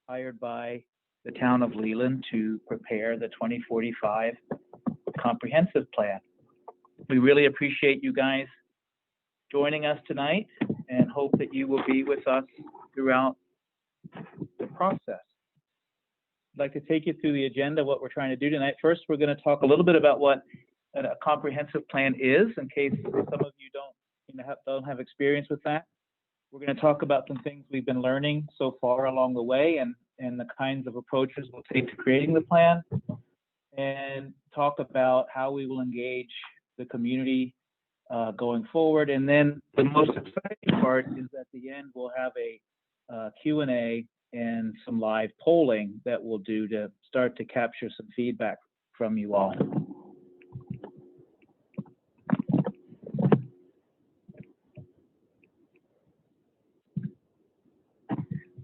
hired by the town of Leland to prepare the 2045 comprehensive plan. We really appreciate you guys joining us tonight and hope that you will be with us throughout the process. I'd like to take you through the agenda, what we're trying to do tonight. First, we're going to talk a little bit about what a comprehensive plan is, in case some of you don't have experience with that. We're going to talk about some things we've been learning so far along the way and the kinds of approaches we'll take to creating the plan, and talk about how we will engage the community going forward. And then the most exciting part is at the end, we'll have a Q&A and some live polling that we'll do to start to capture some feedback from you all.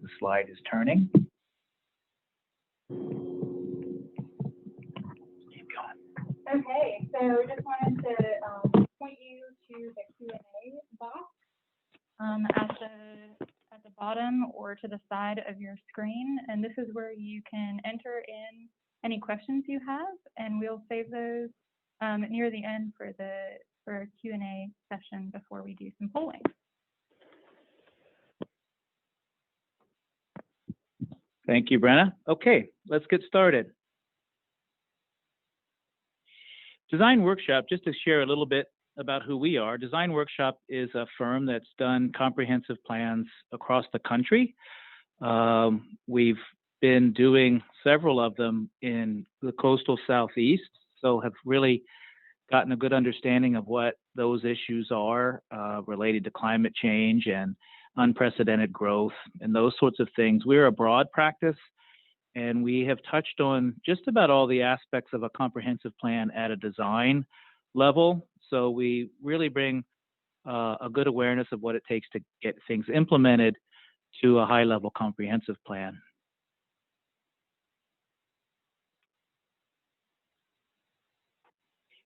The slide is turning. Keep going. Okay, so just wanted to point you to the Q&A box at the bottom or to the side of your screen, and this is where you can enter in any questions you have, and we'll save those near the end for a Q&A session before we do some polling. Thank you, Brenna. Okay, let's get started. Design Workshop, just to share a little bit about who we are. Design Workshop is a firm that's done comprehensive plans across the country. We've been doing several of them in the coastal Southeast, so have really gotten a good understanding of what those issues are related to climate change and unprecedented growth and those sorts of things. We're a broad practice, and we have touched on just about all the aspects of a comprehensive plan at a design level. So we really bring a good awareness of what it takes to get things implemented to a high-level comprehensive plan.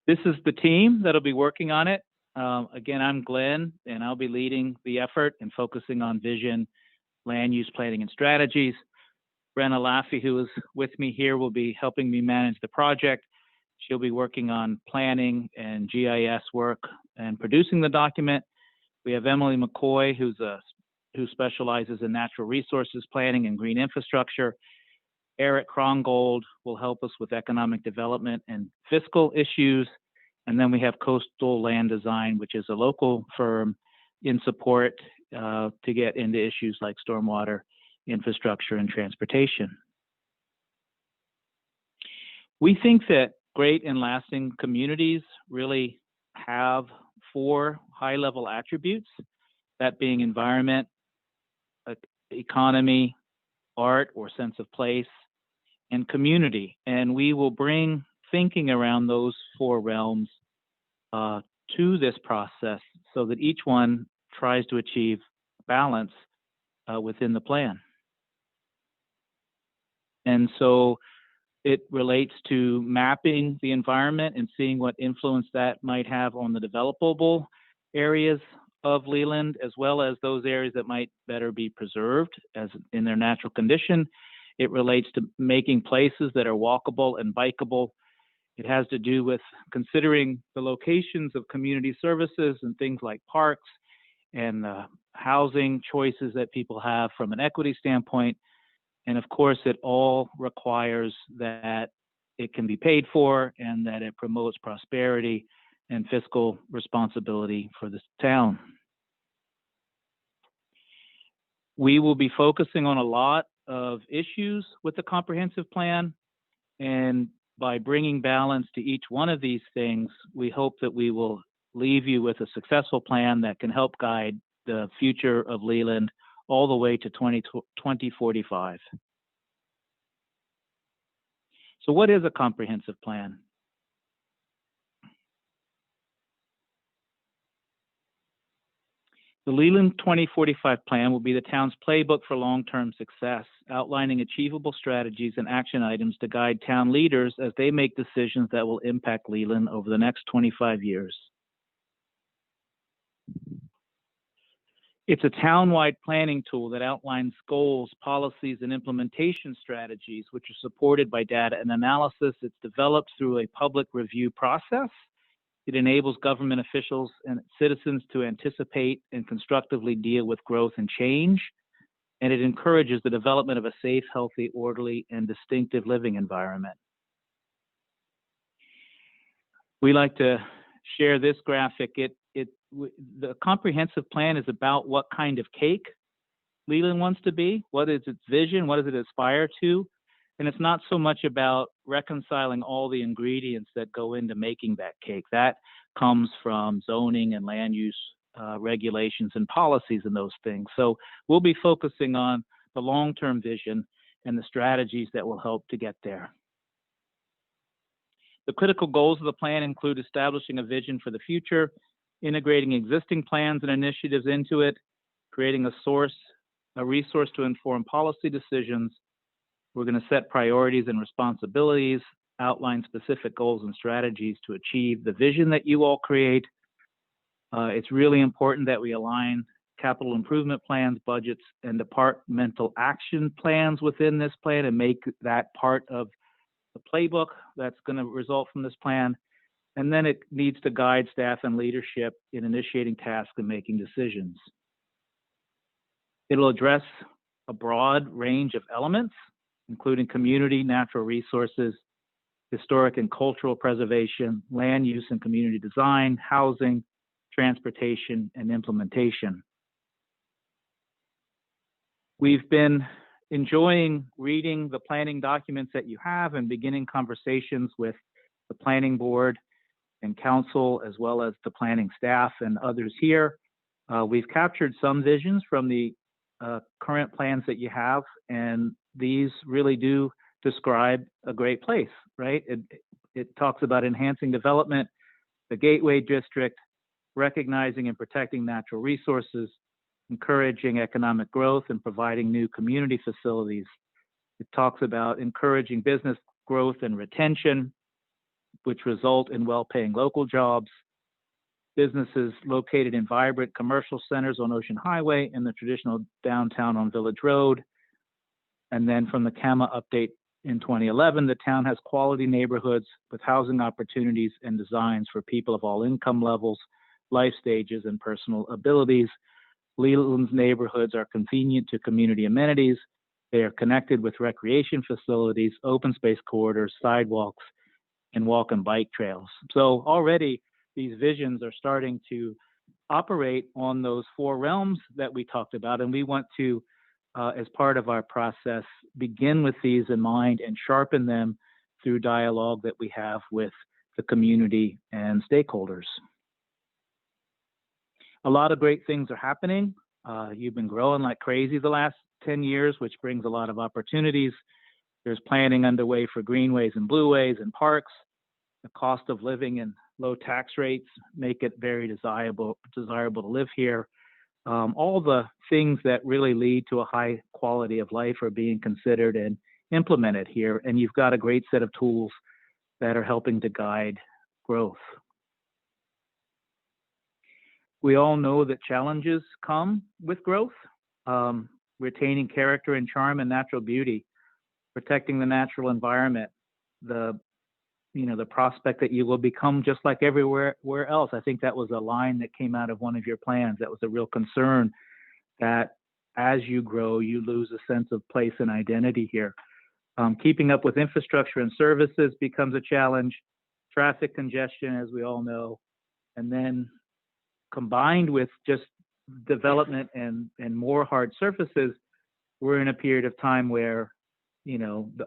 This is the team that'll be working on it. Again, I'm Glenn, and I'll be leading the effort and focusing on vision, land use planning, and strategies. Brenna Laffey, who is with me here, will be helping me manage the project. She'll be working on planning and GIS work and producing the document. We have Emily McCoy, who specializes in natural resources planning and green infrastructure. Eric Krongold will help us with economic development and fiscal issues. And then we have Coastal Land Design, which is a local firm in support to get into issues like stormwater, infrastructure, and transportation. We think that great and lasting communities really have 4 high-level attributes, that being environment, economy, art or sense of place, and community. And we will bring thinking around those 4 realms to this process so that each one tries to achieve balance within the plan. And so it relates to mapping the environment and seeing what influence that might have on the developable areas of Leland, as well as those areas that might better be preserved as in their natural condition. It relates to making places that are walkable and bikeable. It has to do with considering the locations of community services and things like parks and housing choices that people have from an equity standpoint. And of course, it all requires that it can be paid for and that it promotes prosperity and fiscal responsibility for this town. We will be focusing on a lot of issues with the comprehensive plan, and by bringing balance to each one of these things, we hope that we will leave you with a successful plan that can help guide the future of Leland all the way to 2045. So what is a comprehensive plan? The Leland 2045 plan will be the town's playbook for long-term success, outlining achievable strategies and action items to guide town leaders as they make decisions that will impact Leland over the next 25 years. It's a town-wide planning tool that outlines goals, policies, and implementation strategies, which are supported by data and analysis. It's developed through a public review process. It enables government officials and citizens to anticipate and constructively deal with growth and change. And it encourages the development of a safe, healthy, orderly, and distinctive living environment. We like to share this graphic. The comprehensive plan is about what kind of cake Leland wants to be, what is its vision, what does it aspire to, and it's not so much about reconciling all the ingredients that go into making that cake. That comes from zoning and land use regulations and policies and those things. So we'll be focusing on the long-term vision and the strategies that will help to get there. The critical goals of the plan include establishing a vision for the future, integrating existing plans and initiatives into it, creating a resource to inform policy decisions. We're going to set priorities and responsibilities, outline specific goals and strategies to achieve the vision that you all create. It's really important that we align capital improvement plans, budgets, and departmental action plans within this plan and make that part of the playbook that's going to result from this plan. And then it needs to guide staff and leadership in initiating tasks and making decisions. It'll address a broad range of elements, including community, natural resources, historic and cultural preservation, land use and community design, housing, transportation, and implementation. We've been enjoying reading the planning documents that you have and beginning conversations with the planning board and council, as well as the planning staff and others here. We've captured some visions from the current plans that you have, and these really do describe a great place, right? It talks about enhancing development, the Gateway District, recognizing and protecting natural resources, encouraging economic growth and providing new community facilities. It talks about encouraging business growth and retention, which result in well-paying local jobs, businesses located in vibrant commercial centers on Ocean Highway and the traditional downtown on Village Road. And then from the CAMA update in 2011, the town has quality neighborhoods with housing opportunities and designs for people of all income levels, life stages, and personal abilities. Leland's neighborhoods are convenient to community amenities. They are connected with recreation facilities, open space corridors, sidewalks, and walk and bike trails. So already these visions are starting to operate on those four realms that we talked about, and we want to, as part of our process, begin with these in mind and sharpen them through dialogue that we have with the community and stakeholders. A lot of great things are happening. You've been growing like crazy the last 10 years, which brings a lot of opportunities. There's planning underway for greenways and blueways and parks. The cost of living and low tax rates make it very desirable to live here. All the things that really lead to a high quality of life are being considered and implemented here, and you've got a great set of tools that are helping to guide growth. We all know that challenges come with growth, retaining character and charm and natural beauty, protecting the natural environment, the prospect that you will become just like everywhere else. I think that was a line that came out of one of your plans. That was a real concern, that as you grow, you lose a sense of place and identity here. Keeping up with infrastructure and services becomes a challenge. Traffic congestion, as we all know, and then combined with just development and more hard surfaces, we're in a period of time where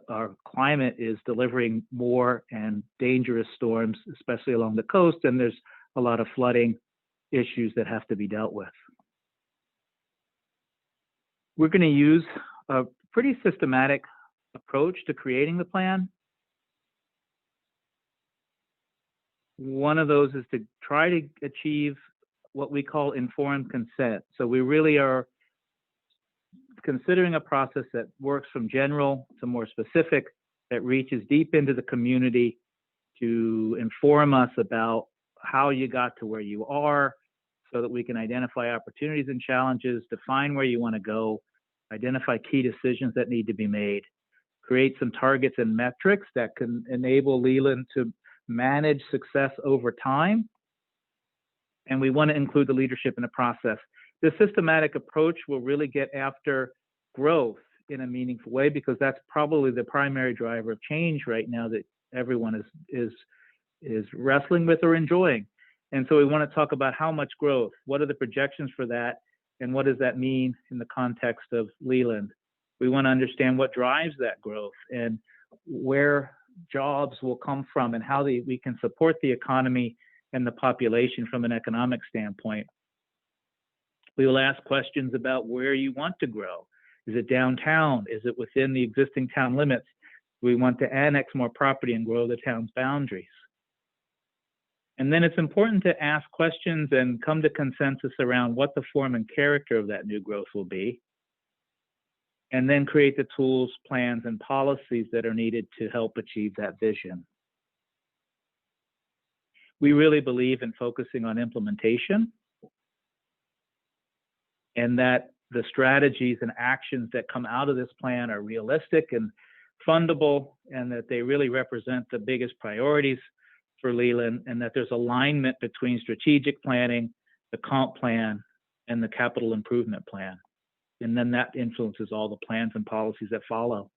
our climate is delivering more and dangerous storms, especially along the coast, and there's a lot of flooding issues that have to be dealt with. We're going to use a pretty systematic approach to creating the plan. One of those is to try to achieve what we call informed consent. So we really are considering a process that works from general to more specific, that reaches deep into the community to inform us about how you got to where you are, so that we can identify opportunities and challenges, define where you want to go, identify key decisions that need to be made, create some targets and metrics that can enable Leland to manage success over time. And we want to include the leadership in the process. This systematic approach will really get after growth in a meaningful way, because that's probably the primary driver of change right now that everyone is wrestling with or enjoying. And so we want to talk about how much growth, what are the projections for that, and what does that mean in the context of Leland. We want to understand what drives that growth and where jobs will come from and how we can support the economy and the population from an economic standpoint. We will ask questions about where you want to grow. Is it downtown? Is it within the existing town limits? We want to annex more property and grow the town's boundaries. And then it's important to ask questions and come to consensus around what the form and character of that new growth will be. And then create the tools, plans, and policies that are needed to help achieve that vision. We really believe in focusing on implementation, and that the strategies and actions that come out of this plan are realistic and fundable, and that they really represent the biggest priorities for Leland, and that there's alignment between strategic planning, the comp plan, and the capital improvement plan. And then that influences all the plans and policies that follow.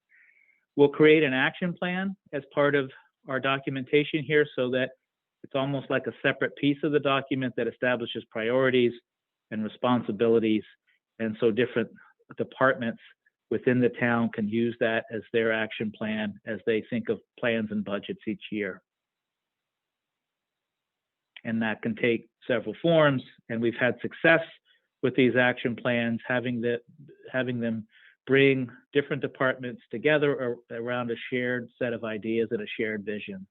We'll create an action plan as part of our documentation here, so that it's almost like a separate piece of the document that establishes priorities and responsibilities. And so different departments within the town can use that as their action plan as they think of plans and budgets each year. And that can take several forms, and we've had success with these action plans, having them bring different departments together around a shared set of ideas and a shared vision.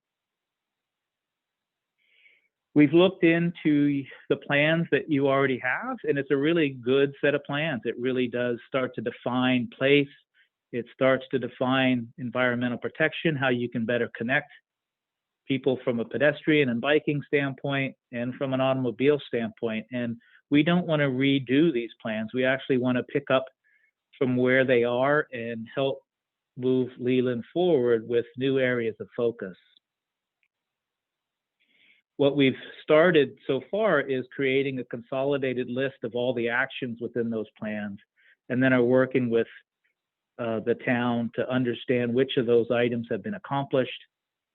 We've looked into the plans that you already have, and it's a really good set of plans. It really does start to define place. It starts to define environmental protection, how you can better connect people from a pedestrian and biking standpoint and from an automobile standpoint. And we don't want to redo these plans. We actually want to pick up from where they are and help move Leland forward with new areas of focus. What we've started so far is creating a consolidated list of all the actions within those plans, and then are working with the town to understand which of those items have been accomplished,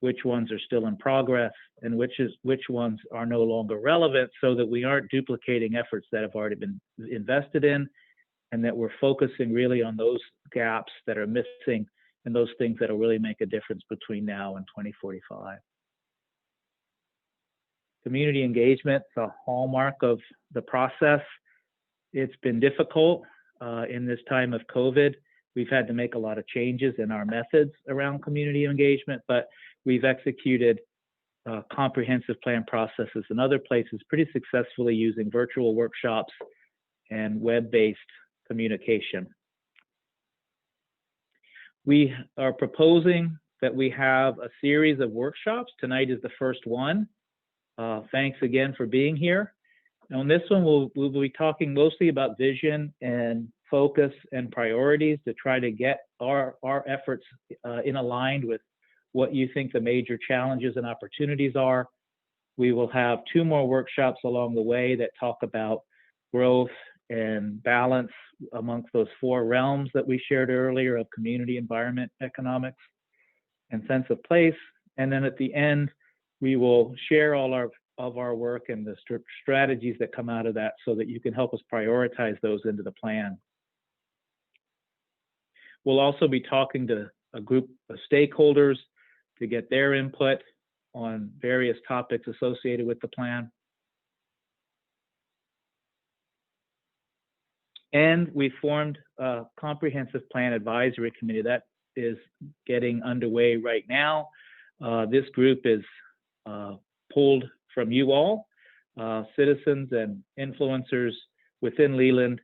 which ones are still in progress, and which ones are no longer relevant, so that we aren't duplicating efforts that have already been invested in, and that we're focusing really on those gaps that are missing and those things that will really make a difference between now and 2045. Community engagement is a hallmark of the process. It's been difficult in this time of COVID. We've had to make a lot of changes in our methods around community engagement, but we've executed comprehensive plan processes in other places pretty successfully using virtual workshops and web-based communication. We are proposing that we have a series of workshops. Tonight is the first one. Thanks again for being here. On this one, we'll be talking mostly about vision and focus and priorities to try to get our efforts in aligned with what you think the major challenges and opportunities are. We will have 2 more workshops along the way that talk about growth and balance amongst those 4 realms that we shared earlier of community, environment, economics, and sense of place. And then at the end, we will share all of our work and the strategies that come out of that, so that you can help us prioritize those into the plan. We'll also be talking to a group of stakeholders to get their input on various topics associated with the plan. And we formed a comprehensive plan advisory committee that is getting underway right now. This group is pulled from you all, citizens and influencers within Leland.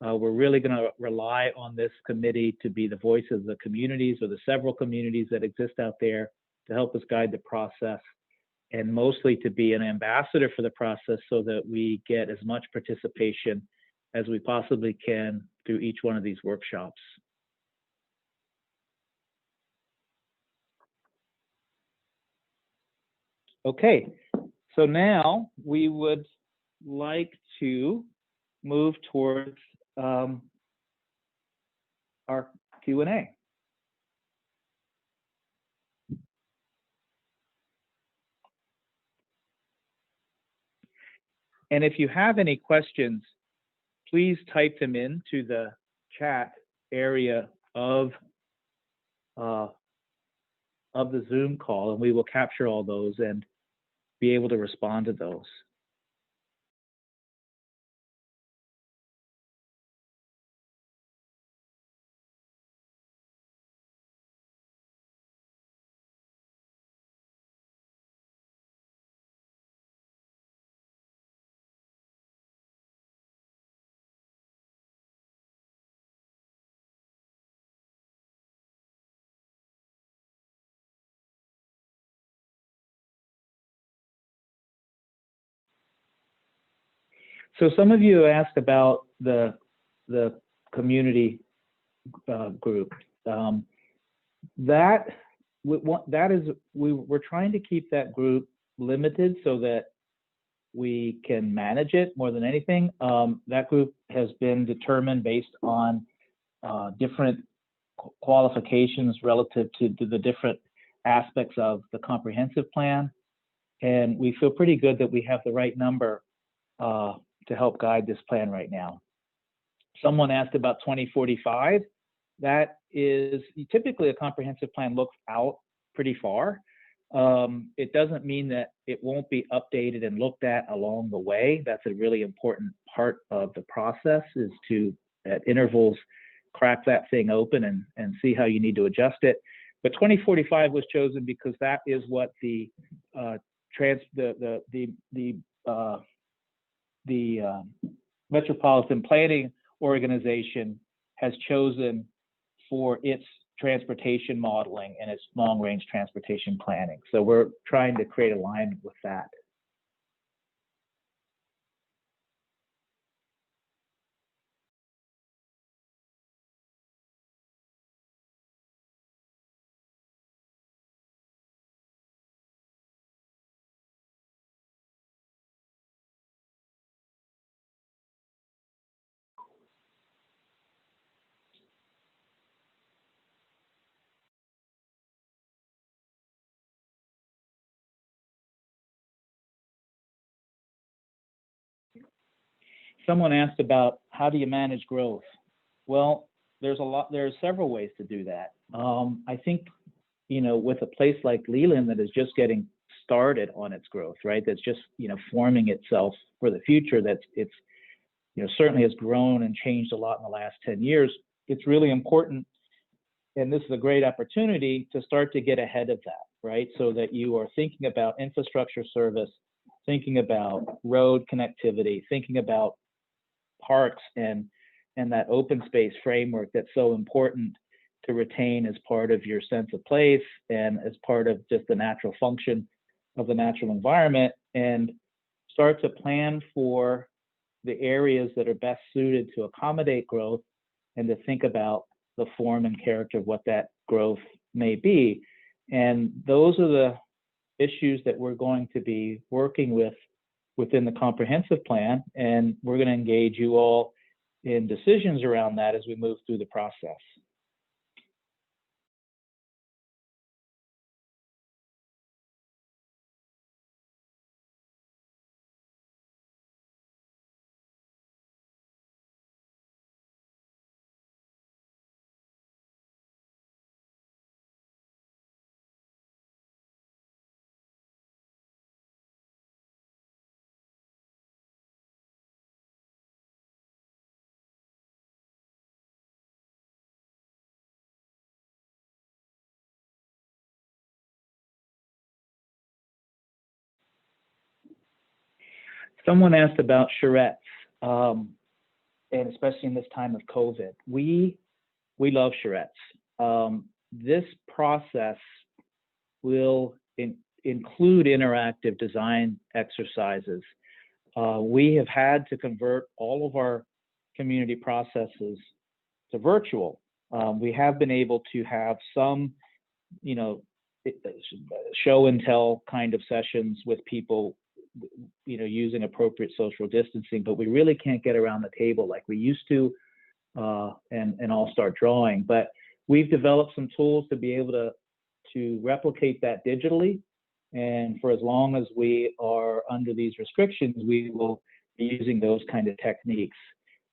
We're really going to rely on this committee to be the voice of the communities, or the several communities that exist out there, to help us guide the process. and mostly to be an ambassador for the process so that we get as much participation as we possibly can through each one of these workshops. Okay, so now we would like to move towards our Q&A. And if you have any questions, please type them into the chat area of the Zoom call, and we will capture all those and be able to respond to those. So some of you asked about the community group. We're trying to keep that group limited so that we can manage it more than anything. That group has been determined based on different qualifications relative to the different aspects of the comprehensive plan. And we feel pretty good that we have the right number to help guide this plan right now. Someone asked about 2045. That is typically a comprehensive plan looks out pretty far. It doesn't mean that it won't be updated and looked at along the way. That's a really important part of the process, is to, at intervals, crack that thing open and see how you need to adjust it. But 2045 was chosen because that is what the Metropolitan Planning Organization has chosen for its transportation modeling and its long-range transportation planning. So we're trying to create alignment with that. Someone asked about how do you manage growth? Well, there's several ways to do that. I think, with a place like Leland that is just getting started on its growth, right? That's just, forming itself for the future. It's certainly has grown and changed a lot in the last 10 years. It's really important, and this is a great opportunity to start to get ahead of that, right? So that you are thinking about infrastructure service, thinking about road connectivity, thinking about parks and that open space framework that's so important to retain as part of your sense of place and as part of just the natural function of the natural environment, and start to plan for the areas that are best suited to accommodate growth and to think about the form and character of what that growth may be. And those are the issues that we're going to be working with within the comprehensive plan, and we're going to engage you all in decisions around that as we move through the process. Someone asked about charrettes, and especially in this time of COVID. We love charrettes. This process will include interactive design exercises. We have had to convert all of our community processes to virtual. We have been able to have some, show and tell kind of sessions with people, using appropriate social distancing, but we really can't get around the table like we used to, and all start drawing. But we've developed some tools to be able to replicate that digitally. And for as long as we are under these restrictions, we will be using those kind of techniques.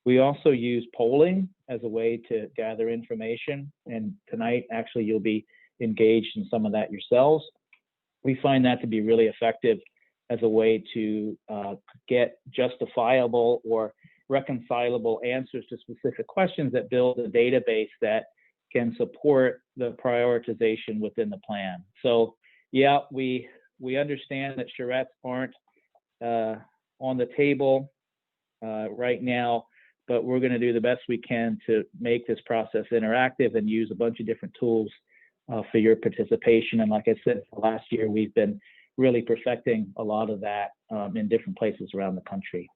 We also use polling as a way to gather information. And tonight, actually, you'll be engaged in some of that yourselves. We find that to be really effective as a way to get justifiable or reconcilable answers to specific questions that build a database that can support the prioritization within the plan. So yeah, we understand that charrettes aren't on the table right now, but we're going to do the best we can to make this process interactive and use a bunch of different tools for your participation. And like I said, last year, we've been really perfecting a lot of that in different places around the country.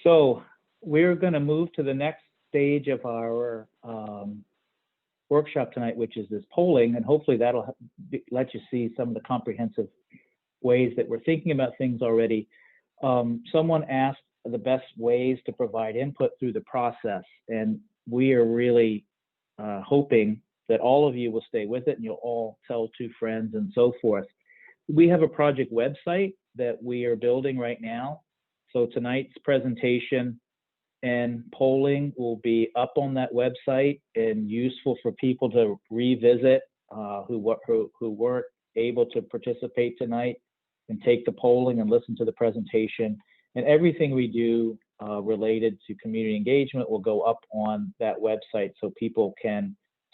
So we're going to move to the next stage of our workshop tonight, which is this polling, and hopefully that'll let you see some of the comprehensive ways that we're thinking about things already. Someone asked the best ways to provide input through the process, and we are really hoping that all of you will stay with it and you'll all tell 2 friends and so forth. We have a project website that we are building right now. So tonight's presentation and polling will be up on that website and useful for people to revisit who weren't able to participate tonight, and take the polling and listen to the presentation. And everything we do related to community engagement will go up on that website so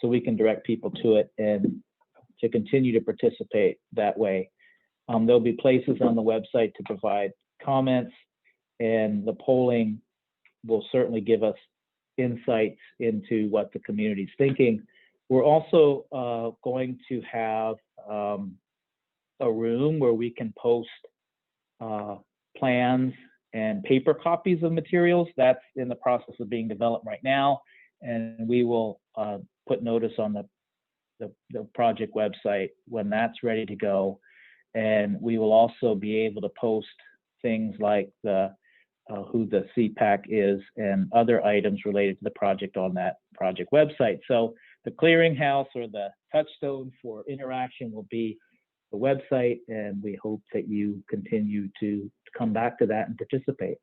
we can direct people to it and to continue to participate that way. There'll be places on the website to provide comments, and the polling will certainly give us insights into what the community's thinking. We're also going to have a room where we can post plans and paper copies of materials. That's in the process of being developed right now, and we will put notice on the project website when that's ready to go. And we will also be able to post things like who the CPAC is and other items related to the project on that project website. So the clearinghouse, or the touchstone for interaction, will be the website, and we hope that you continue to come back to that and participate.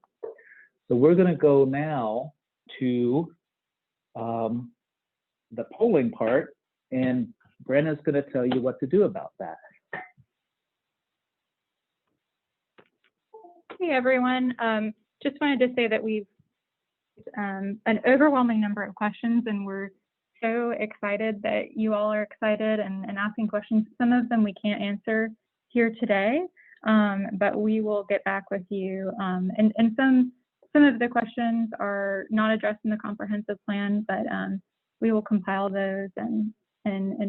So we're going to go now to the polling part, and Brenna's going to tell you what to do about that. Hey everyone, just wanted to say that we've an overwhelming number of questions, and we're so excited that you all are excited and asking questions. Some of them we can't answer here today, but we will get back with you. And some of the questions are not addressed in the comprehensive plan, but we will compile those and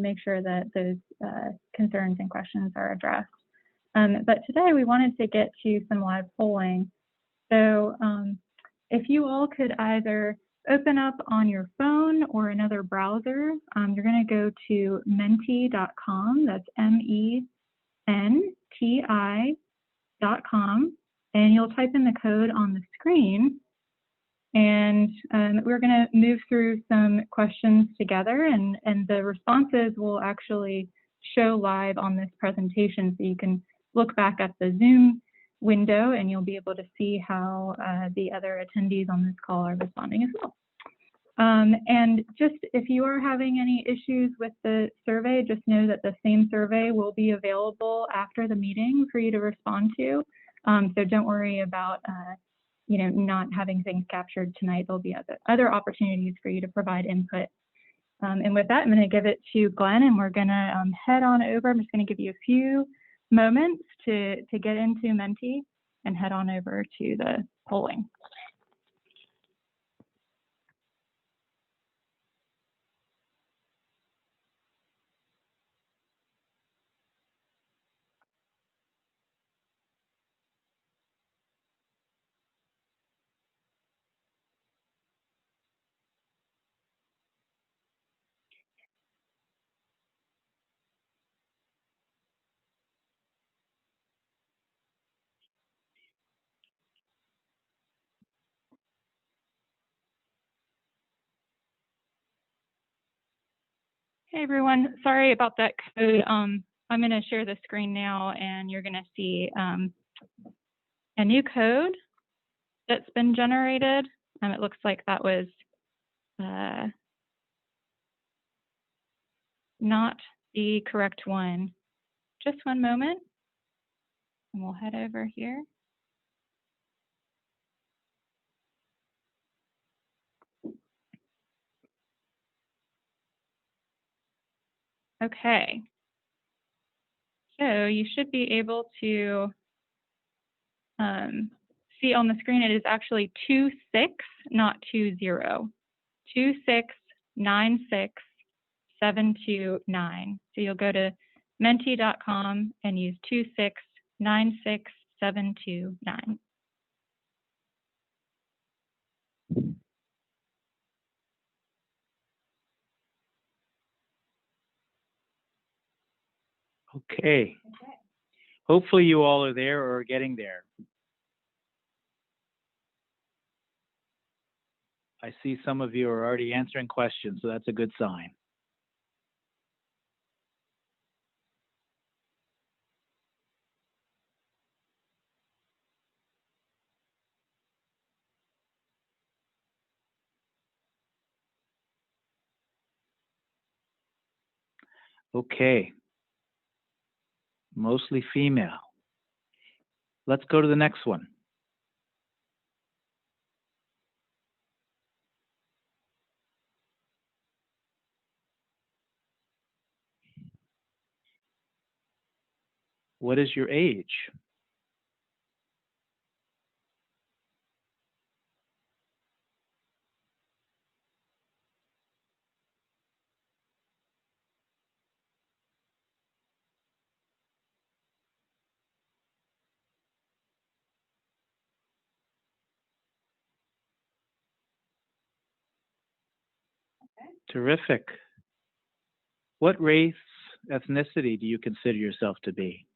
make sure that those concerns and questions are addressed. But today we wanted to get to some live polling. So if you all could either open up on your phone or another browser, you're going to go to menti.com. That's MENTI.com, and you'll type in the code on the screen. And we're going to move through some questions together, and the responses will actually show live on this presentation, so you can look back at the Zoom window and you'll be able to see how the other attendees on this call are responding as well. And just if you are having any issues with the survey, just know that the same survey will be available after the meeting for you to respond to. So don't worry about not having things captured tonight. There'll be other opportunities for you to provide input. And with that, I'm going to give it to Glenn, and we're going to head on over. I'm just going to give you a few moments to get into Menti and head on over to the polling. Hey everyone, sorry about that code. I'm going to share the screen now, and you're going to see a new code that's been generated. It looks like that was not the correct one. Just one moment, and we'll head over here. Okay, so you should be able to see on the screen it is actually 26, not 20. 2696729. So you'll go to menti.com and use 2696729. Okay. Hopefully you all are there or are getting there. I see some of you are already answering questions, so that's a good sign. Okay. Mostly female. Let's go to the next one. What is your age? Terrific. What race, ethnicity do you consider yourself to be?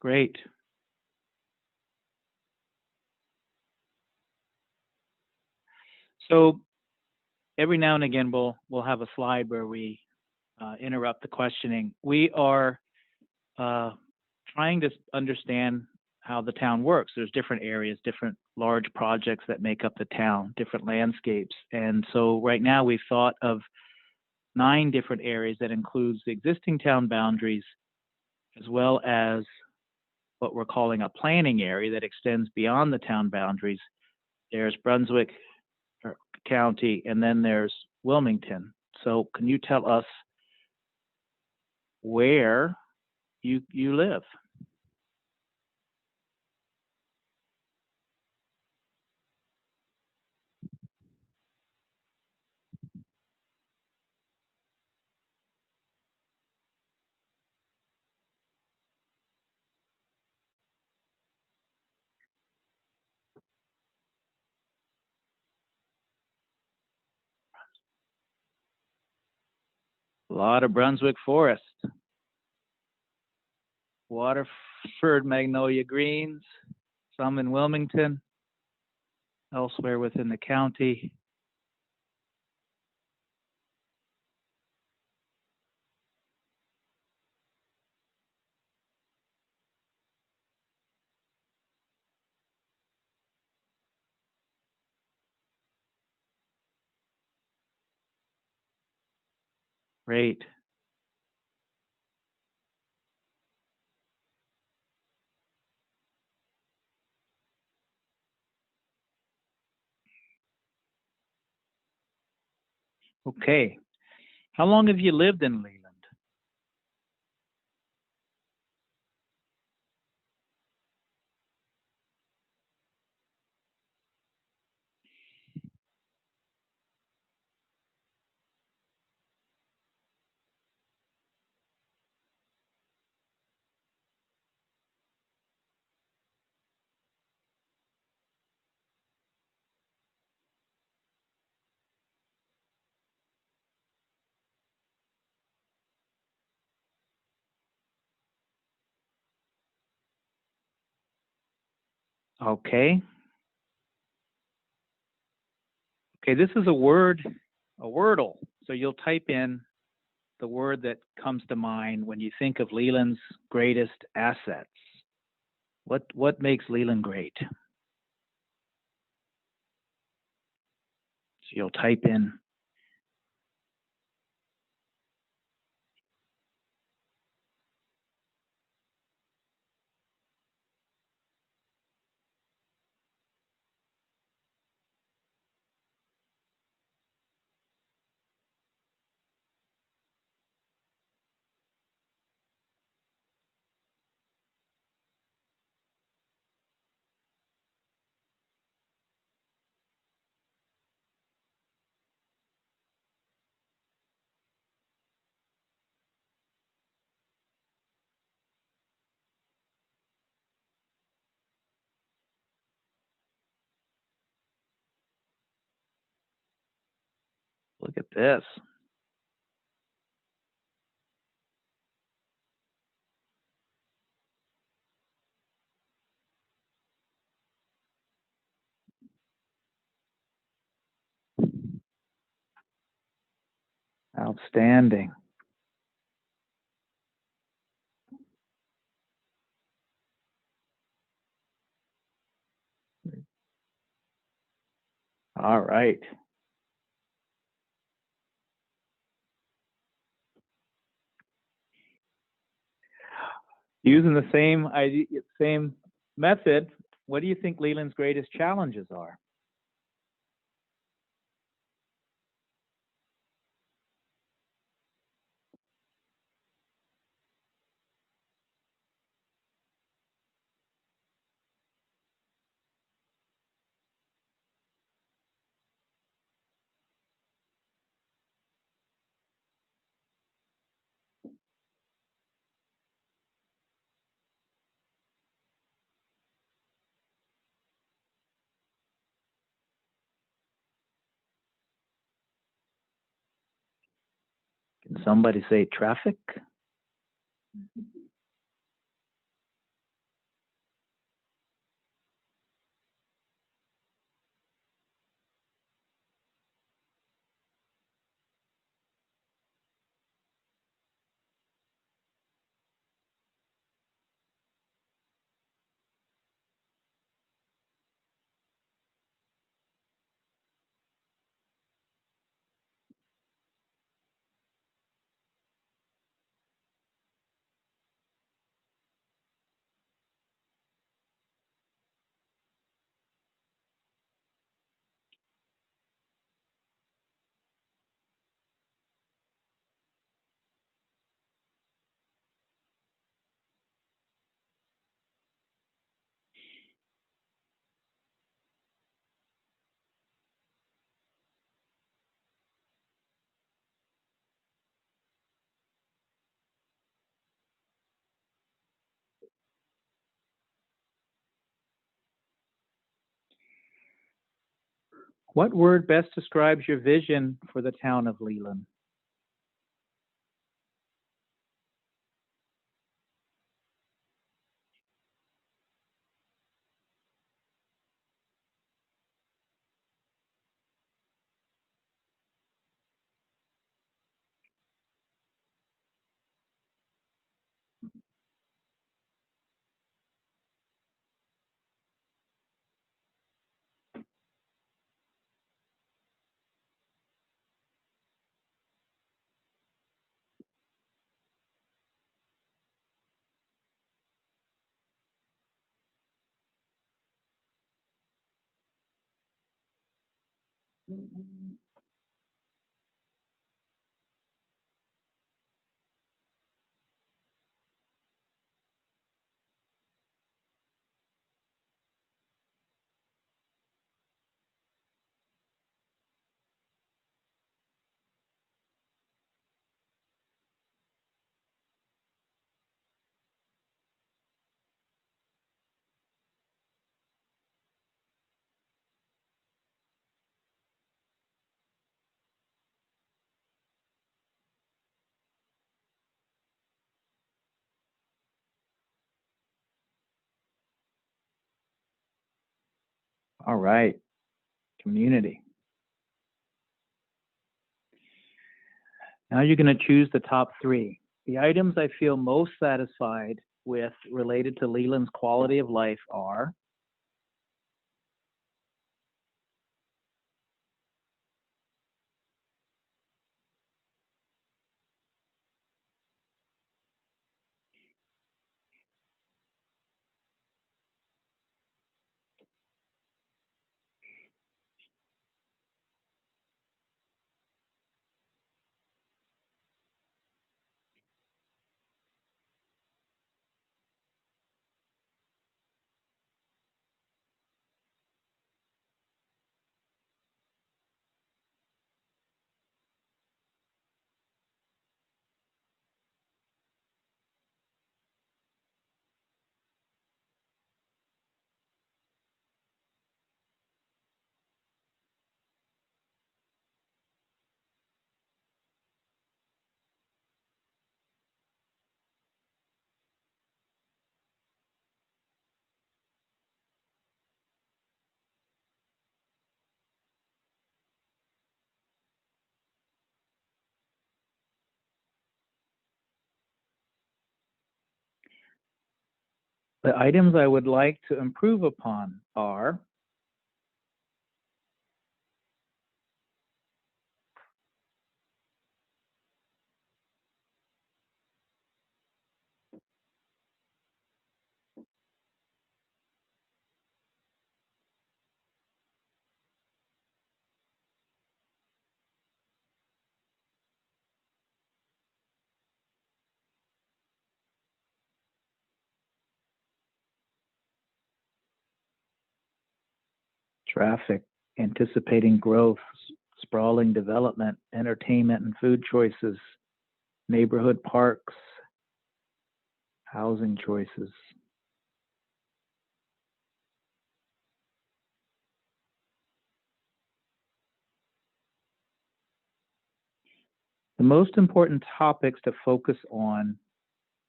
Great. So every now and again, we'll have a slide where we interrupt the questioning. We are trying to understand how the town works. There's different areas, different large projects that make up the town, different landscapes. And so right now we've thought of 9 different areas that includes the existing town boundaries, as well as what we're calling a planning area that extends beyond the town boundaries. There's Brunswick, or County, and then there's Wilmington. So can you tell us where you live? A lot of Brunswick forest, Waterford magnolia greens, some in Wilmington, elsewhere within the county. Great. Okay. How long have you lived in Leland? Okay. Okay, this is a wordle. So you'll type in the word that comes to mind when you think of Leland's greatest assets. What makes Leland great? So you'll type in. Look at this. Outstanding. All right. Using the same method, what do you think Leland's greatest challenges are? Can somebody say traffic? What word best describes your vision for the town of Leland? All right, community. Now you're going to choose the top three. The items I feel most satisfied with related to Leland's quality of life are the items I would like to improve upon are traffic, anticipating growth, sprawling development, entertainment and food choices, neighborhood parks, housing choices. The most important topics to focus on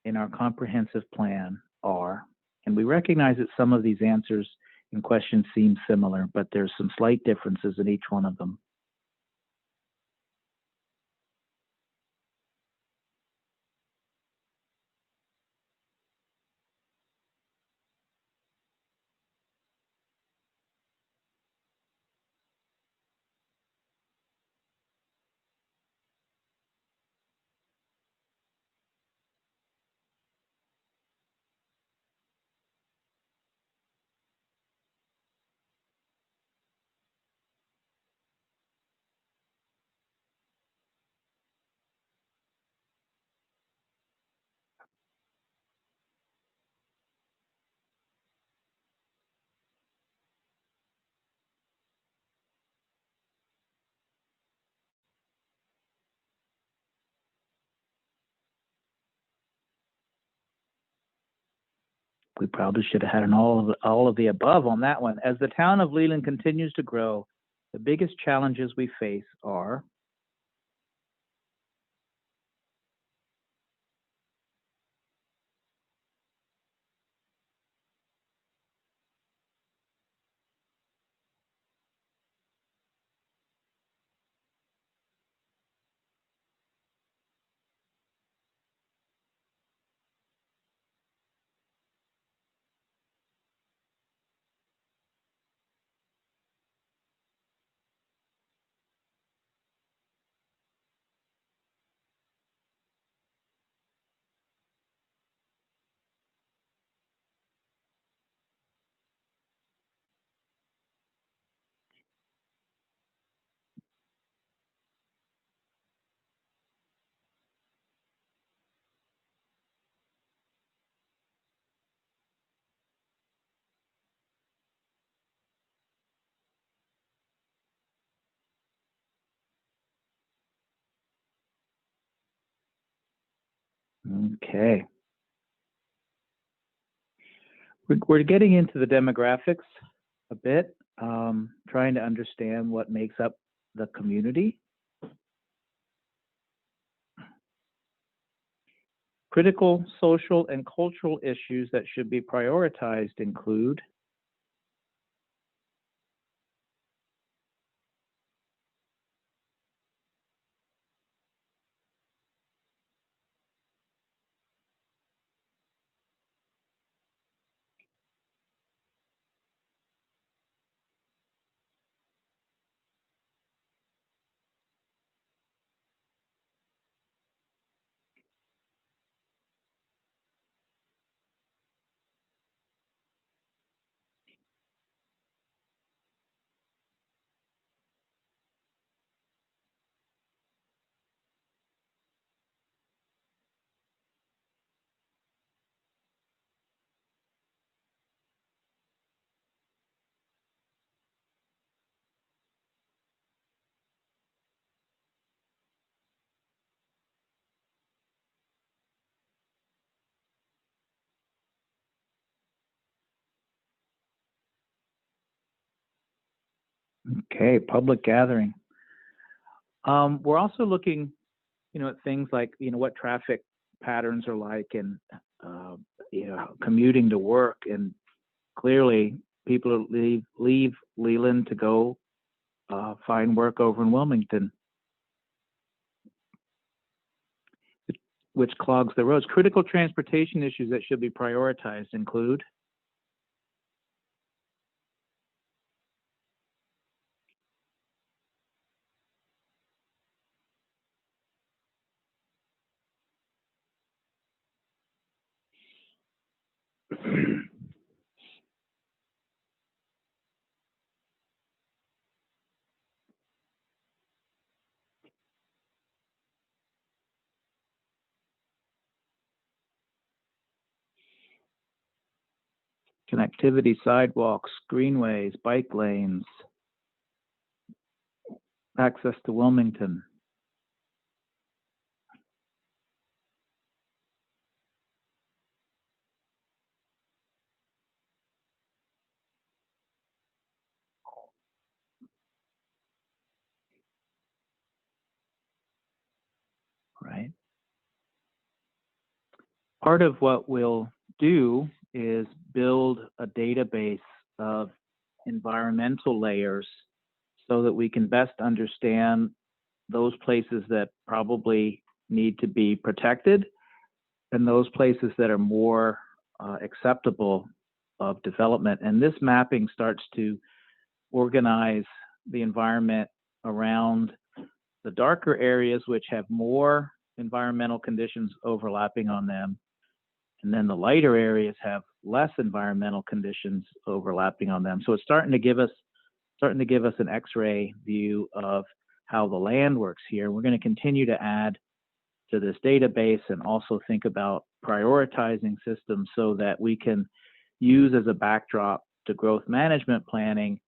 in our comprehensive plan are, and we recognize that some of these answers and questions seem similar, but there's some slight differences in each one of them. We probably should have had all of the above on that one. As the town of Leland continues to grow, The biggest challenges we face are okay. We're getting into the demographics a bit, trying to understand what makes up the community. Critical social and cultural issues that should be prioritized include okay, public gathering. We're also looking, at things like, what traffic patterns are like and, commuting to work. And clearly people leave Leland to go find work over in Wilmington, which clogs the roads. Critical transportation issues that should be prioritized include connectivity, sidewalks, greenways, bike lanes, access to Wilmington. Right. Part of what we'll do is build a database of environmental layers so that we can best understand those places that probably need to be protected and those places that are more acceptable of development. And this mapping starts to organize the environment around the darker areas, which have more environmental conditions overlapping on them. And then the lighter areas have less environmental conditions overlapping on them. So it's starting to give us an X-ray view of how the land works here. We're going to continue to add to this database and also think about prioritizing systems so that we can use as a backdrop to growth management planning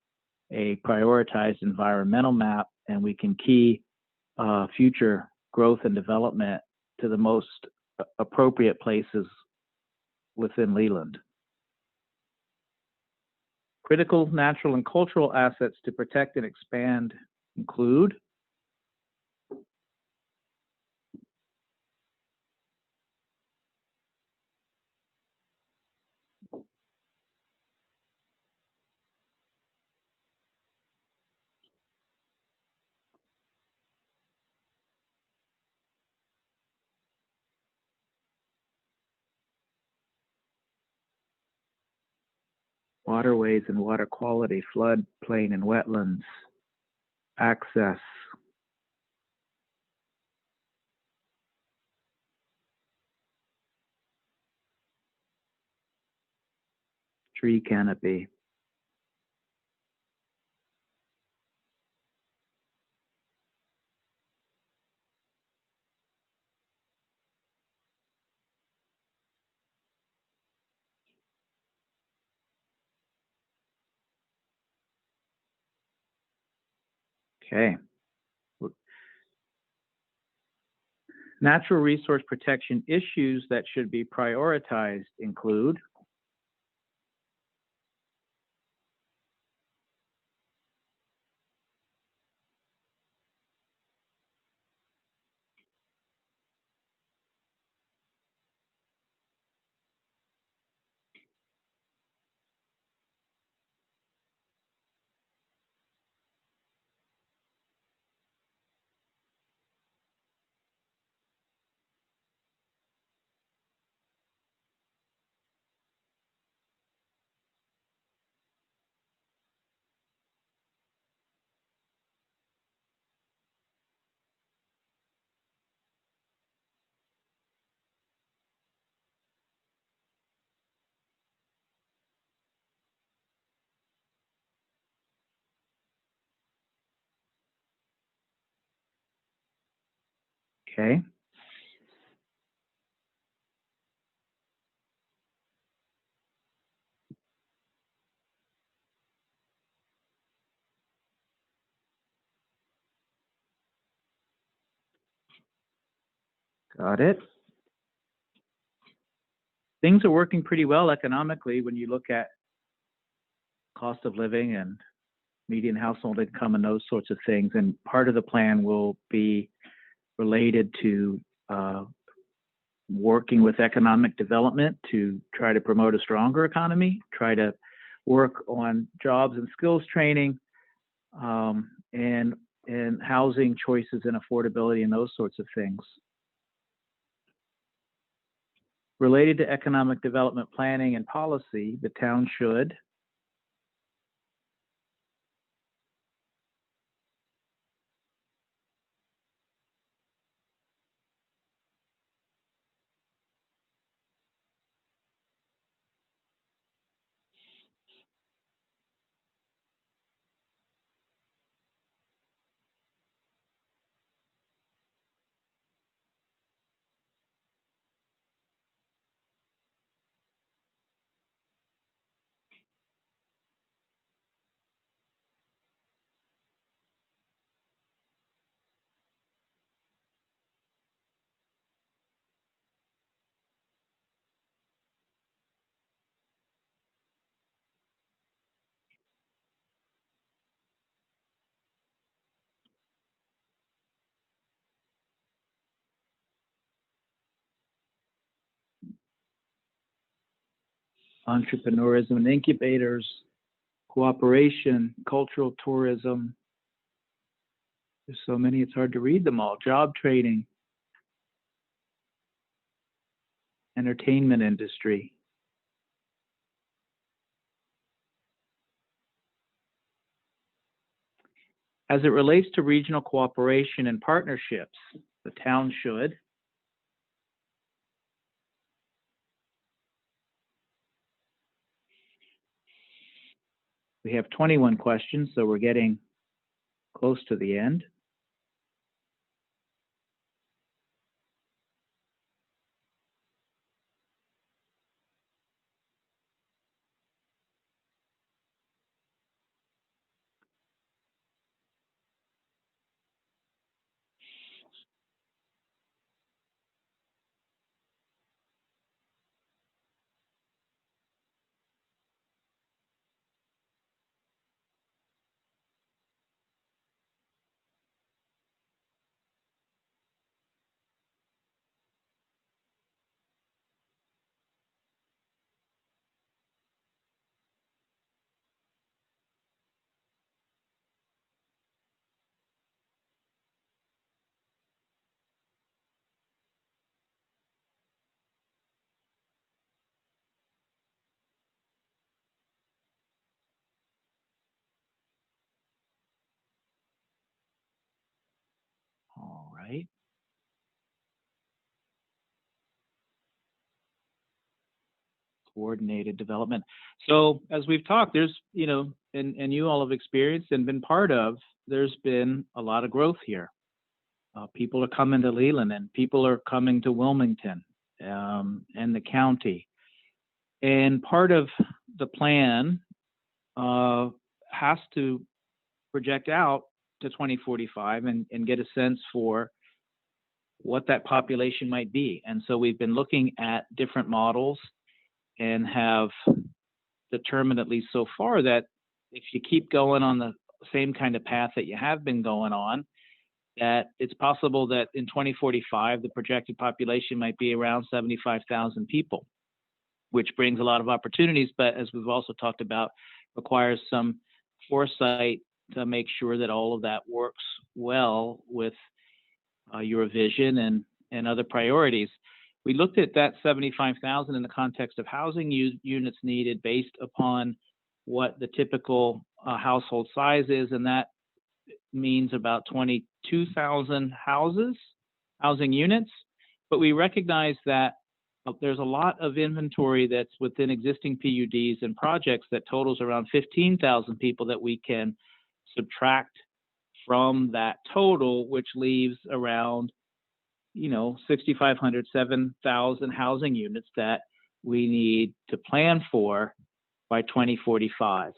a prioritized environmental map, and we can key future growth and development to the most appropriate places within Leland. Critical natural and cultural assets to protect and expand include waterways and water quality, flood plain and wetlands, access, tree canopy, okay. Natural resource protection issues that should be prioritized include okay. Got it. Things are working pretty well economically when you look at cost of living and median household income and those sorts of things. And part of the plan will be related to working with economic development to try to promote a stronger economy, try to work on jobs and skills training, and housing choices and affordability and those sorts of things. Related to economic development planning and policy, the town should entrepreneurism and incubators, cooperation, cultural tourism. There's so many, it's hard to read them all. Job training, entertainment industry. As it relates to regional cooperation and partnerships, the town should we have 21 questions, so we're getting close to the end. right? Coordinated development. So as we've talked, there's, and you all have experienced and been part of, there's been a lot of growth here. People are coming to Leland and people are coming to Wilmington and the county. And part of the plan has to project out to 2045 and get a sense for what that population might be. And so we've been looking at different models and have determined, at least so far, that if you keep going on the same kind of path that you have been going on, that it's possible that in 2045, the projected population might be around 75,000 people, which brings a lot of opportunities, but as we've also talked about, requires some foresight to make sure that all of that works well with your vision and other priorities. We looked at that 75,000 in the context of housing units needed based upon what the typical household size is, and that means about 22,000 housing units. But we recognize that there's a lot of inventory that's within existing PUDs and projects that totals around 15,000 people that we can subtract from that total, which leaves around 6,500, 7,000 housing units that we need to plan for by 2045.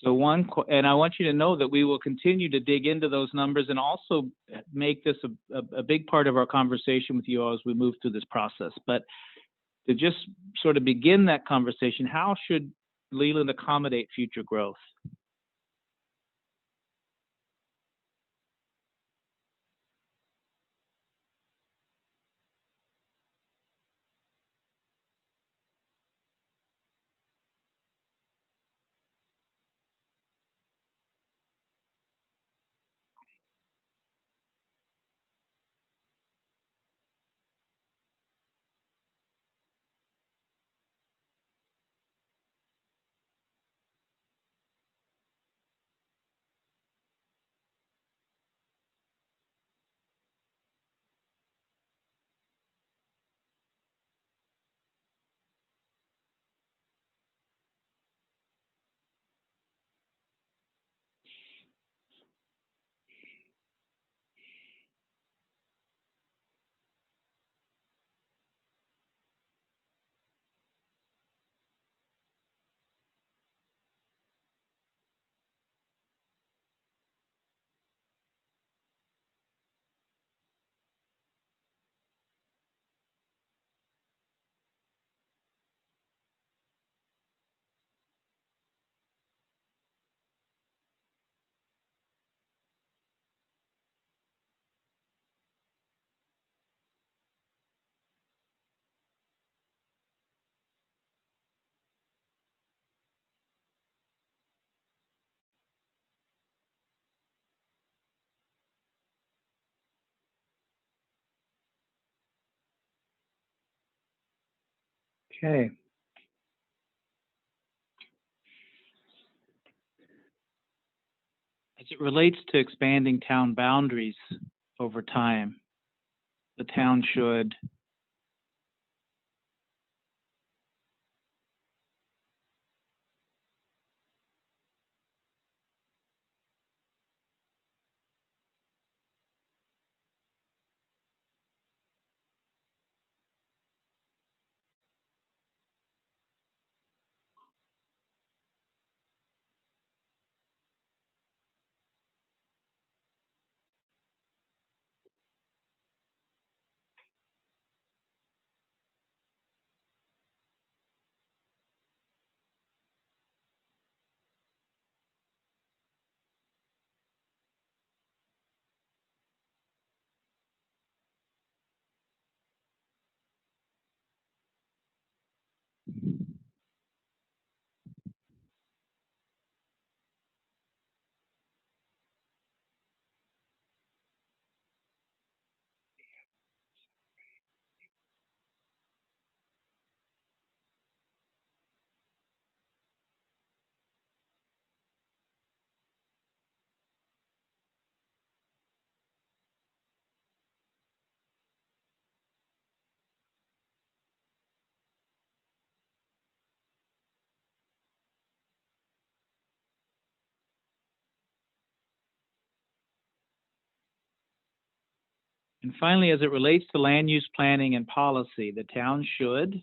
So and I want you to know that we will continue to dig into those numbers and also make this a big part of our conversation with you all as we move through this process. But to just sort of begin that conversation, how should Leland accommodate future growth? Okay. As it relates to expanding town boundaries over time, the town should And finally, as it relates to land use planning and policy, the town should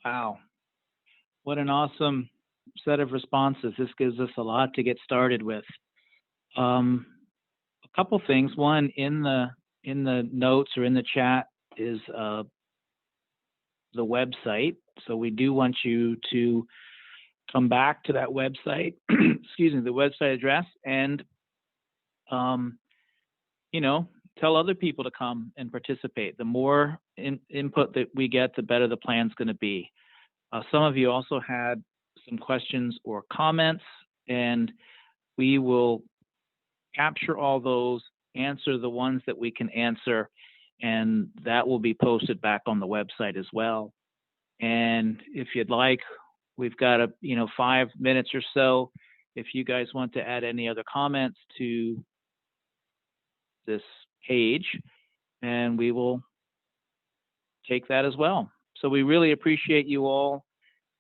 wow, what an awesome set of responses. This gives us a lot to get started with. A couple things. One, in the notes or in the chat is the website. So we do want you to come back to that website, excuse me, the website address, and you know, tell other people to come and participate. The more input that we get, the better the plan's going to be. Some of you also had some questions or comments, and we will capture all those, answer the ones that we can answer, and that will be posted back on the website as well. And if you'd like, we've got 5 minutes or so. If you guys want to add any other comments to this page, and we will take that as well. So we really appreciate you all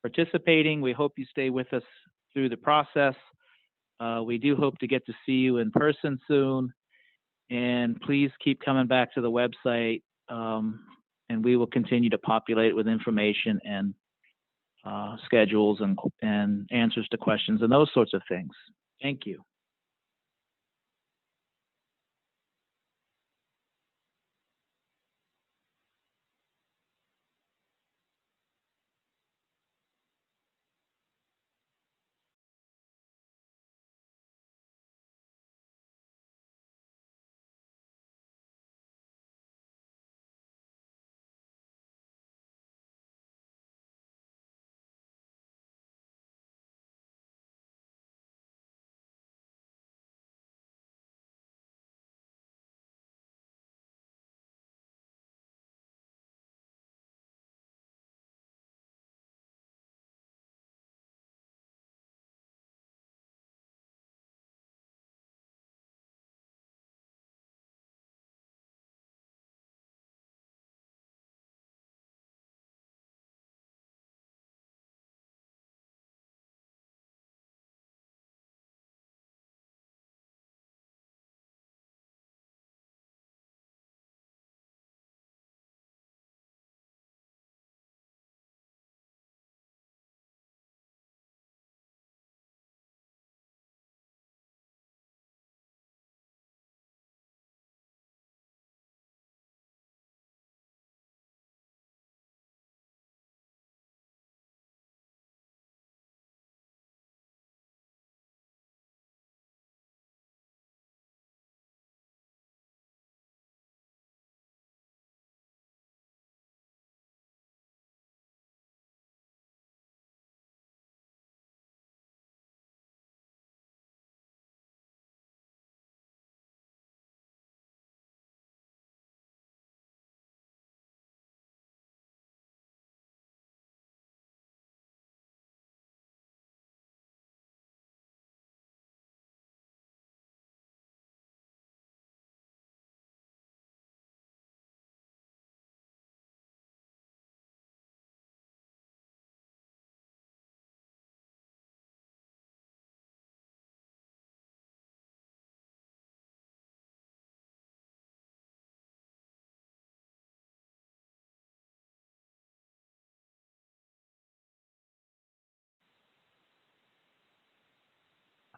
participating. We hope you stay with us through the process. We do hope to get to see you in person soon. And please keep coming back to the website, and we will continue to populate it with information and schedules and answers to questions and those sorts of things. Thank you.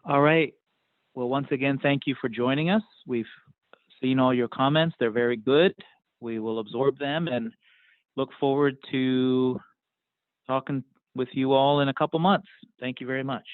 All right. Well, once again, thank you for joining us. We've seen all your comments. They're very good. We will absorb them and look forward to talking with you all in a couple months. Thank you very much.